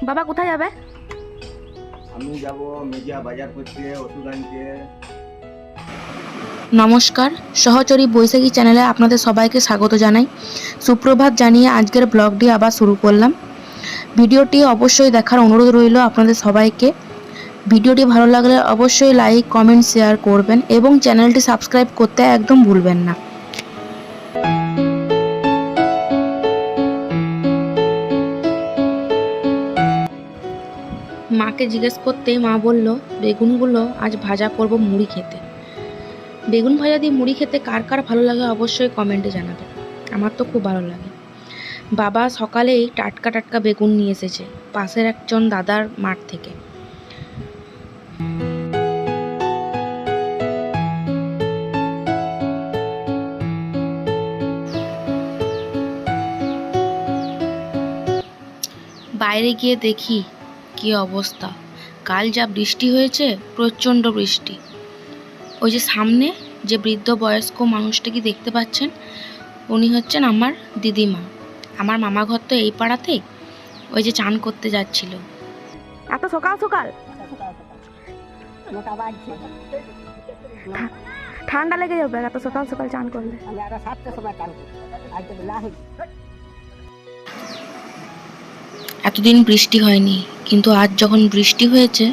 বাবা কোথায় যাবে? আমি যাব মেজিয়া বাজার করতে, ওষুধ আনতে। নমস্কার, সহচরী বৈশাখী চ্যানেলে আপনাদের সবাইকে স্বাগত জানাই। সুপ্রভাত জানিয়ে আজকের ব্লগটি আবার শুরু করলাম। ভিডিওটি অবশ্যই দেখার অনুরোধ রইল আপনাদের সবাইকে। ভিডিওটি ভালো লাগলে অবশ্যই লাইক, কমেন্ট, শেয়ার করবেন এবং চ্যানেলটি সাবস্ক্রাইব করতে একদম ভুলবেন না। মাকে জিজ্ঞেস করতেই মা বলল, বেগুনগুলো আজ ভাজা করব মুড়ি খেতে। বেগুন ভাজা দিয়ে মুড়ি খেতে কার কার ভালো লাগে অবশ্যই কমেন্টে জানাবেন। আমার তো খুব ভালো লাগে। বাবা সকালেই টাটকা টাটকা বেগুন নিয়ে এসেছে পাশের একজন দাদার মাঠ থেকে। বাইরে গিয়ে দেখি কি অবস্থা। কাল যা বৃষ্টি হয়েছে, প্রচণ্ড বৃষ্টি। ওই যে সামনে যে বৃদ্ধ বয়স্ক মানুষটাকে দেখতে পাচ্ছেন, উনি হচ্ছেন আমার দিদিমা। আমার মামা ঘর তো এই পাড়াতেই। ওই যে চান করতে যাচ্ছিল। এত সকাল সকাল ঠান্ডা লেগে যাবে এত সকাল সকাল চান করলে। এতদিন বৃষ্টি হয়নি, কিন্তু আজ যখন বৃষ্টি হয়েছে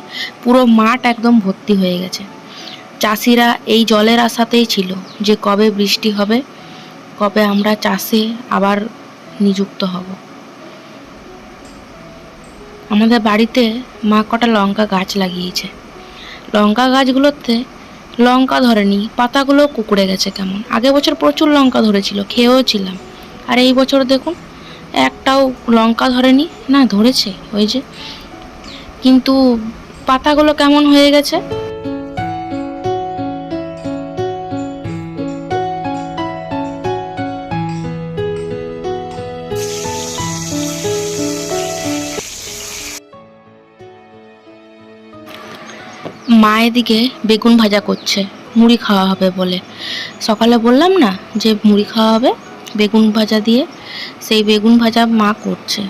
পুরো মাঠ একদম ভর্তি হয়ে গেছে। চাষিরা এই জলের আশাতেই ছিল যে কবে বৃষ্টি হবে, কবে আমরা চাষে আবার নিযুক্ত হব। আমাদের বাড়িতে মা কটা লঙ্কা গাছ লাগিয়েছে। লঙ্কা গাছগুলোতে লঙ্কা ধরেনি, পাতাগুলো কুঁকড়ে গেছে কেমন। আগের বছর প্রচুর লঙ্কা ধরেছিল, খেয়েও ছিলাম। আর এই বছর দেখুন একটাও লঙ্কা ধরেনি। না ধরেছে ওই যে, কিন্তু পাতাগুলো কেমন হয়ে গেছে। মা এদিকে বেগুন ভাজা করছে, মুড়ি খাওয়া হবে বলে। সকালে বললাম না যে মুড়ি খাওয়া হবে বেগুন ভাজা দিয়ে, সেই বেগুন ভাজা মা করছে।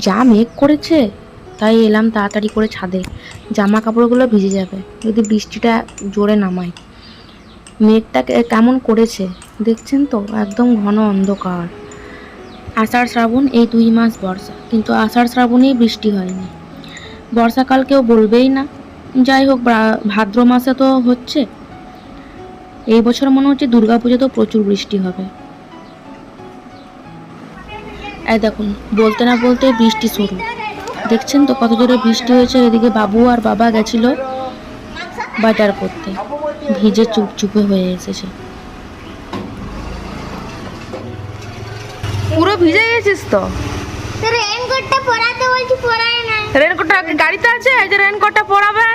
যা মেঘ করেছে, তাই এলাম তাড়াতাড়ি করে ছাদে। জামা কাপড়গুলো ভিজে যাবে যদি বৃষ্টিটা জোরে নামায়। মেঘটা কেমন করেছে দেখছেন তো, একদম ঘন অন্ধকার। আষাঢ় শ্রাবণ এই 2 মাস বর্ষা, কিন্তু আষাঢ় শ্রাবণেই বৃষ্টি হয়নি। বর্ষাকাল কেউ বলবেই না। যাই হোক, ভাদ্র মাসে তো হচ্ছে। এই বছর মনে হচ্ছে দুর্গাপুজোতেও প্রচুর বৃষ্টি হবে। এই দেখুন, বলতে না বলতে বৃষ্টি শুরু। দেখছেন তো কত জোরে বৃষ্টি হয়েছে। এদিকে বাবু আর বাবা গেছিল বাজার করতে, ভিজে চুপচুপে হয়ে এসেছে। পুরো ভিজে গেছিস তো। রেইনকোটটা পরাতে বলছি, পরায় না। রেনকোটটা গাড়িতে আছে, এই যে রেনকোটটা পরাবে।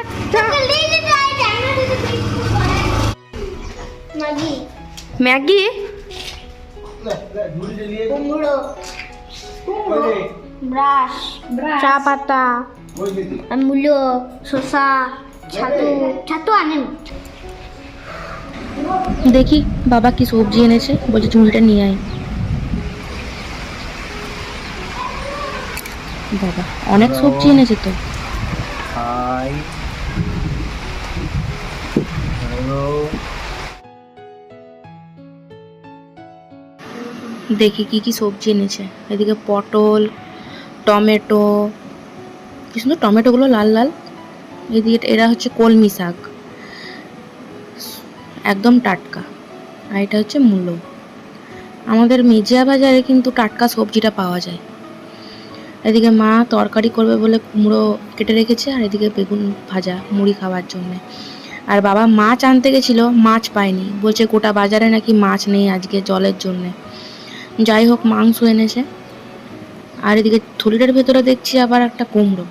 ম্যাগি ম্যাগি, কুমড়ো, ব্রাশ, চা পাতা, মূলো, শসা, ছাতু আনেন। দেখি বাবা কি সবজি এনেছে, বলছে ঝুড়িটা নিয়ে আয়। বাবা অনেক সবজি এনেছে তো। Hi, hello. দেখি কি কি সবজি এনেছে। এদিকে পটল, টমেটো, কি সুন্দর টমেটোগুলো লাল লাল। এদিকে এরা হচ্ছে কলমি শাক, একদম টাটকা। আর এটা হচ্ছে মূলো। আমাদের মেজিয়া বাজারে কিন্তু টাটকা সবজিটা পাওয়া যায়। এদিকে মা তরকারি করবে বলে কুমড়ো কেটে রেখেছে, আর এদিকে বেগুন ভাজা মুড়ি খাওয়ার জন্য। আর বাবা মাছ আনতে গেছিল, মাছ পায়নি, বলছে গোটা বাজারে নাকি মাছ নেই আজকে জলের জন্যে। যাই হোক, মাংস এনেছে। আর এদিকে থলিটার ভেতরে দেখছি আবার একটা কুমড়ো।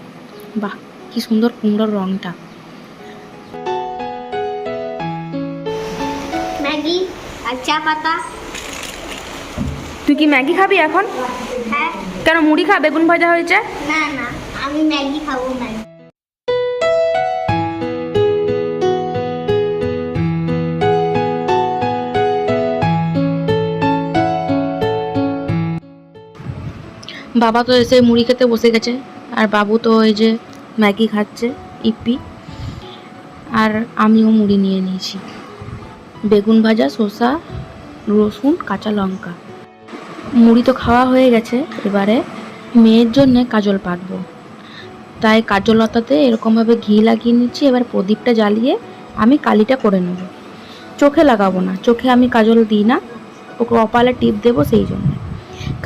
বাহ, কি সুন্দর কুমড়োর রংটা। ম্যাগি আর চা পাতা। তুই কি ম্যাগি খাবি এখন? হ্যাঁ। কেন, মুড়ি খা, বেগুন ভাজা হয়েছে। না না, আমি ম্যাগি খাবো, ম্যাগি। বাবা তো এসে মুড়ি খেতে বসে গেছে, আর বাবু তো এই যে ম্যাগি খাচ্ছে, ইপি। আর আমিও মুড়ি নিয়ে নিয়েছি, বেগুন ভাজা, শসা, রসুন, কাঁচা লঙ্কা। মুড়ি তো খাওয়া হয়ে গেছে, এবারে মেয়ের জন্যে কাজল পাতবো। তাই কাজলতাতে এরকমভাবে ঘি লাগিয়ে নিচ্ছি। এবার প্রদীপটা জ্বালিয়ে আমি কালিটা করে নেব। চোখে লাগাবো না, চোখে আমি কাজল দিই না, ওকে কপালে টিপ দেবো। সেই জন্য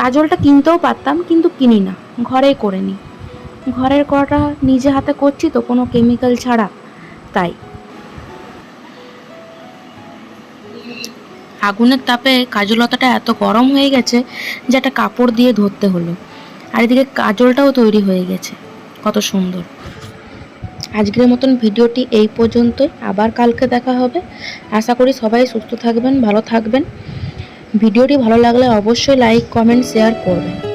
কাজলটা কিনতেও পারতাম, কিন্তু কিনি না, ঘরেই করে নিই। ঘরের করাটা নিজে হাতে করছি তো, কোনো কেমিক্যাল ছাড়া, তাই। আগুনের তাপে কাজলতাটা এত গরম হয়ে গেছে যে একটা কাপড় দিয়ে ধরতে হলো। আর এদিকে কাজলটাও তৈরি হয়ে গেছে, কত সুন্দর। আজকের মতন ভিডিওটি এই পর্যন্তই, আবার কালকে দেখা হবে। আশা করি সবাই সুস্থ থাকবেন, ভালো থাকবেন। ভিডিওটি ভালো লাগলে অবশ্যই লাইক, কমেন্ট, শেয়ার করবেন।